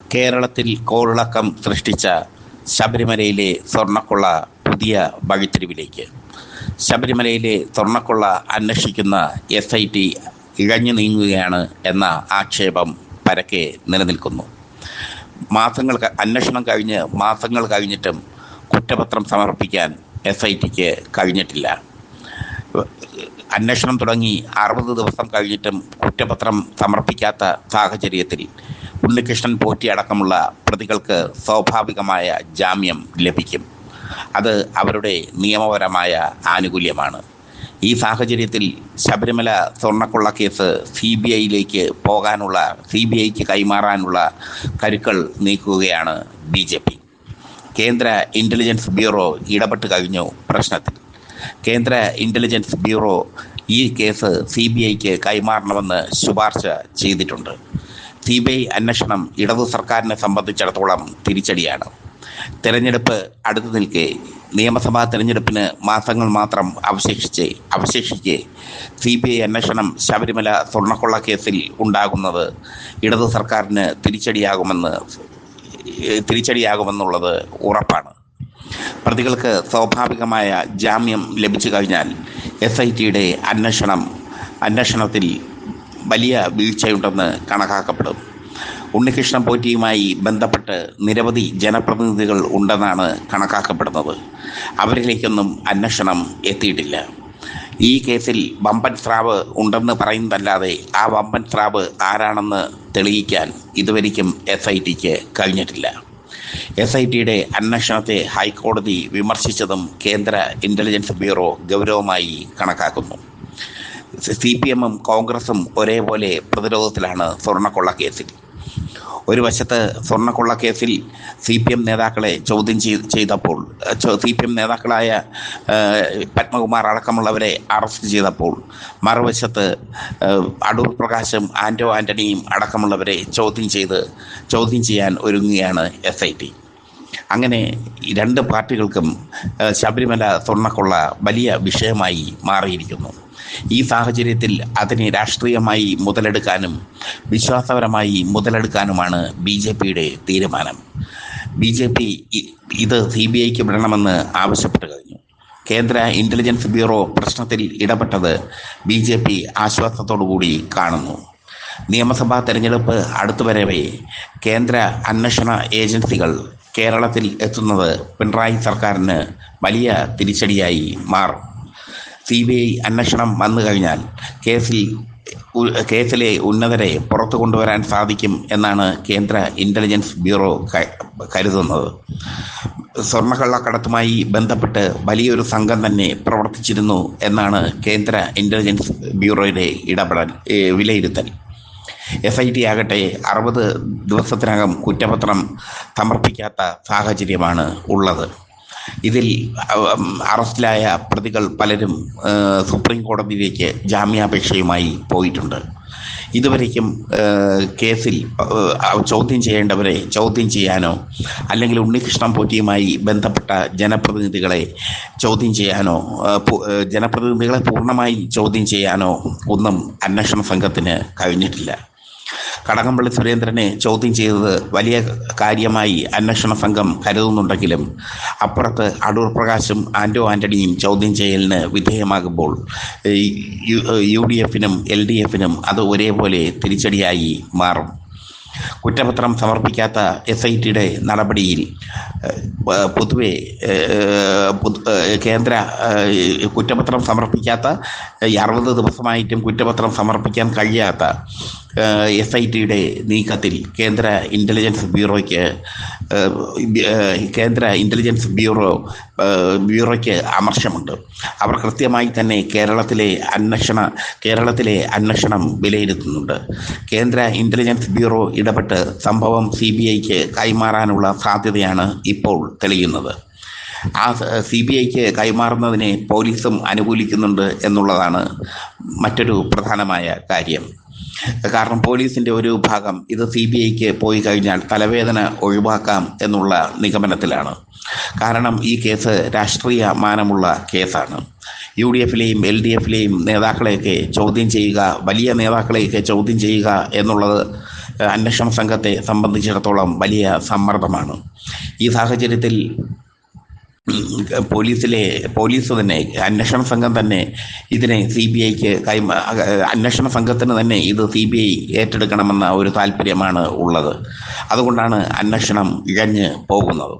കേരളത്തിൽ കോളിളക്കം സൃഷ്ടിച്ച ശബരിമലയിലെ സ്വർണ്ണക്കൊള്ള പുതിയ വഴിത്തിരിവിലേക്ക്. ശബരിമലയിലെ സ്വർണ്ണക്കൊള്ള അന്വേഷിക്കുന്ന SIT ഇഴഞ്ഞു നീങ്ങുകയാണ് എന്ന ആക്ഷേപം പരക്കെ നിലനിൽക്കുന്നു. അന്വേഷണം കഴിഞ്ഞ് മാസങ്ങൾ കഴിഞ്ഞിട്ടും കുറ്റപത്രം സമർപ്പിക്കാൻ SITക്ക് കഴിഞ്ഞിട്ടില്ല. അന്വേഷണം തുടങ്ങി 60 ദിവസം കഴിഞ്ഞിട്ടും കുറ്റപത്രം സമർപ്പിക്കാത്ത സാഹചര്യത്തിൽ ഉണ്ണികൃഷ്ണൻ പോറ്റി അടക്കമുള്ള പ്രതികൾക്ക് സ്വാഭാവികമായ ജാമ്യം ലഭിക്കും. അത് അവരുടെ നിയമപരമായ ആനുകൂല്യമാണ്. ഈ സാഹചര്യത്തിൽ ശബരിമല സ്വർണ്ണക്കൊള്ള കേസ് CBIക്ക് കൈമാറാനുള്ള കരുക്കൾ നീക്കുകയാണ് BJP. കേന്ദ്ര ഇൻ്റലിജൻസ് ബ്യൂറോ ഇടപെട്ട് കഴിഞ്ഞു പ്രശ്നത്തിൽ. കേന്ദ്ര ഇൻ്റലിജൻസ് ബ്യൂറോ ഈ കേസ് CBIക്ക് കൈമാറണമെന്ന് ശുപാർശ ചെയ്തിട്ടുണ്ട്. CBI അന്വേഷണം ഇടതു സർക്കാരിനെ സംബന്ധിച്ചിടത്തോളം തിരിച്ചടിയാണ്. തെരഞ്ഞെടുപ്പ് അടുത്തു നിൽക്കെ, നിയമസഭാ തെരഞ്ഞെടുപ്പിന് മാസങ്ങൾ മാത്രം അവശേഷിക്കെ CBI അന്വേഷണം ശബരിമല സ്വർണ്ണക്കൊള്ള കേസിൽ ഉണ്ടാകുന്നത് ഇടതു സർക്കാരിന് തിരിച്ചടിയാകുമെന്നുള്ളത് ഉറപ്പാണ്. പ്രതികൾക്ക് സ്വാഭാവികമായ ജാമ്യം ലഭിച്ചു കഴിഞ്ഞാൽ SITയുടെ അന്വേഷണത്തിൽ വലിയ വീഴ്ചയുണ്ടെന്ന് കണക്കാക്കപ്പെടും. ഉണ്ണികൃഷ്ണൻ പോറ്റിയുമായി ബന്ധപ്പെട്ട് നിരവധി ജനപ്രതിനിധികൾ ഉണ്ടെന്നാണ് കണക്കാക്കപ്പെടുന്നത്. അവരിലേക്കൊന്നും അന്വേഷണം എത്തിയിട്ടില്ല. ഈ കേസിൽ വമ്പൻ സ്രാവ് ഉണ്ടെന്ന് പറയുന്നതല്ലാതെ ആ വമ്പൻ സ്രാവ് ആരാണെന്ന് തെളിയിക്കാൻ ഇതുവരെയ്ക്കും SITക്ക് കഴിഞ്ഞിട്ടില്ല. SITയുടെ അന്വേഷണത്തെ ഹൈക്കോടതി വിമർശിച്ചതും കേന്ദ്ര ഇൻ്റലിജൻസ് ബ്യൂറോ ഗൗരവമായി കണക്കാക്കുന്നു. CPMും കോൺഗ്രസും ഒരേപോലെ പ്രതിരോധത്തിലാണ് സ്വർണ്ണക്കൊള്ള കേസിൽ. ഒരു വശത്ത് സ്വർണ്ണക്കൊള്ള കേസിൽ CPM നേതാക്കളെ ചോദ്യം ചെയ്തപ്പോൾ, CPM നേതാക്കളായ പത്മകുമാർ അടക്കമുള്ളവരെ അറസ്റ്റ് ചെയ്തപ്പോൾ, മറുവശത്ത് അടൂർ പ്രകാശും ആൻ്റണിയും അടക്കമുള്ളവരെ ചോദ്യം ചെയ്യാൻ ഒരുങ്ങുകയാണ് SIT. അങ്ങനെ രണ്ട് പാർട്ടികൾക്കും ശബരിമല സ്വർണ്ണക്കൊള്ള വലിയ വിഷയമായി മാറിയിരിക്കുന്നു. ഈ സാഹചര്യത്തിൽ അതിനെ രാഷ്ട്രീയമായി മുതലെടുക്കാനും വിശ്വാസപരമായി മുതലെടുക്കാനുമാണ് BJPയുടെ തീരുമാനം. BJP ഇത് CBIക്ക് വിടണമെന്ന് ആവശ്യപ്പെട്ടു കഴിഞ്ഞു. കേന്ദ്ര ഇൻ്റലിജൻസ് ബ്യൂറോ പ്രശ്നത്തിൽ ഇടപെട്ടത് BJP ആശ്വാസത്തോടുകൂടി കാണുന്നു. നിയമസഭാ തെരഞ്ഞെടുപ്പ് അടുത്തു വരവേ കേന്ദ്ര അന്വേഷണ ഏജൻസികൾ കേരളത്തിൽ എത്തുന്നത് പിണറായി സർക്കാരിന് വലിയ തിരിച്ചടിയായി മാറും. CBI അന്വേഷണം വന്നു കഴിഞ്ഞാൽ കേസിലെ ഉന്നതരെ പുറത്തു കൊണ്ടുവരാൻ സാധിക്കും എന്നാണ് കേന്ദ്ര ഇൻ്റലിജൻസ് ബ്യൂറോ കരുതുന്നത്. സ്വർണ്ണക്കള്ളക്കടത്തുമായി ബന്ധപ്പെട്ട് വലിയൊരു സംഘം തന്നെ പ്രവർത്തിച്ചിരുന്നു എന്നാണ് കേന്ദ്ര ഇൻ്റലിജൻസ് ബ്യൂറോയുടെ വിലയിരുത്തൽ. SIT ആകട്ടെ 60 ദിവസത്തിനകം കുറ്റപത്രം സമർപ്പിക്കാത്ത സാഹചര്യമാണ് ഉള്ളത്. ഇതിൽ അറസ്റ്റിലായ പ്രതികൾ പലരും സുപ്രീം കോടതിയിലേക്ക് ജാമ്യാപേക്ഷയുമായി പോയിട്ടുണ്ട്. ഇതുവരേക്കും കേസിൽ ചോദ്യം ചെയ്യേണ്ടവരെ ചോദ്യം ചെയ്യാനോ അല്ലെങ്കിൽ ഉണ്ണികൃഷ്ണൻ പോറ്റിയുമായി ബന്ധപ്പെട്ട ജനപ്രതിനിധികളെ ജനപ്രതിനിധികളെ പൂർണ്ണമായി ചോദ്യം ചെയ്യാനോ ഒന്നും അന്വേഷണ സംഘത്തിന് കഴിഞ്ഞിട്ടില്ല. കടകംപള്ളി സുരേന്ദ്രനെ ചോദ്യം ചെയ്തത് വലിയ കാര്യമായി അന്വേഷണ സംഘം കരുതുന്നുണ്ടെങ്കിലും അപ്പുറത്ത് അടൂർ പ്രകാശും ആൻ്റണിയും ചോദ്യം ചെയ്യലിന് വിധേയമാകുമ്പോൾ UDFനും LDFനും അത് ഒരേപോലെ തിരിച്ചടിയായി മാറും. കുറ്റപത്രം സമർപ്പിക്കാത്ത SITയുടെ നടപടിയിൽ പൊതുവെ കേന്ദ്ര കുറ്റപത്രം സമർപ്പിക്കാത്ത 60 ദിവസമായിട്ടും കുറ്റപത്രം സമർപ്പിക്കാൻ കഴിയാത്ത SITയുടെ നീക്കത്തിൽ കേന്ദ്ര ഇൻ്റലിജൻസ് ബ്യൂറോയ്ക്ക് അമർഷമുണ്ട്. അവർ കൃത്യമായി തന്നെ കേരളത്തിലെ അന്വേഷണം വിലയിരുത്തുന്നുണ്ട്. കേന്ദ്ര ഇൻ്റലിജൻസ് ബ്യൂറോ ഇടപെട്ട് സംഭവം CBIക്ക് കൈമാറാനുള്ള സാധ്യതയാണ് ഇപ്പോൾ തെളിയുന്നത്. ആ CBIക്ക് കൈമാറുന്നതിനെ പോലീസും അനുകൂലിക്കുന്നുണ്ട് എന്നുള്ളതാണ് മറ്റൊരു പ്രധാനമായ കാര്യം. കാരണം പോലീസിൻ്റെ ഒരു ഭാഗം ഇത് CBIക്ക് പോയി കഴിഞ്ഞാൽ തലവേദന ഒഴിവാക്കാം എന്നുള്ള നിഗമനത്തിലാണ്. കാരണം ഈ കേസ് രാഷ്ട്രീയ മാനമുള്ള കേസാണ്. UDFലെയും LDFലെയും നേതാക്കളെയൊക്കെ ചോദ്യം ചെയ്യുക, വലിയ നേതാക്കളെയൊക്കെ ചോദ്യം ചെയ്യുക എന്നുള്ളത് അന്വേഷണ സംഘത്തെ സംബന്ധിച്ചിടത്തോളം വലിയ സമ്മർദ്ദമാണ്. ഈ സാഹചര്യത്തിൽ പോലീസ് തന്നെ, അന്വേഷണ സംഘം തന്നെ ഇതിനെ CBIക്ക് അന്വേഷണ സംഘത്തിന് തന്നെ ഇത് CBI ഏറ്റെടുക്കണമെന്ന ഒരു താല്പര്യമാണ് ഉള്ളത്. അതുകൊണ്ടാണ് അന്വേഷണം ഇഴഞ്ഞ് പോകുന്നത്.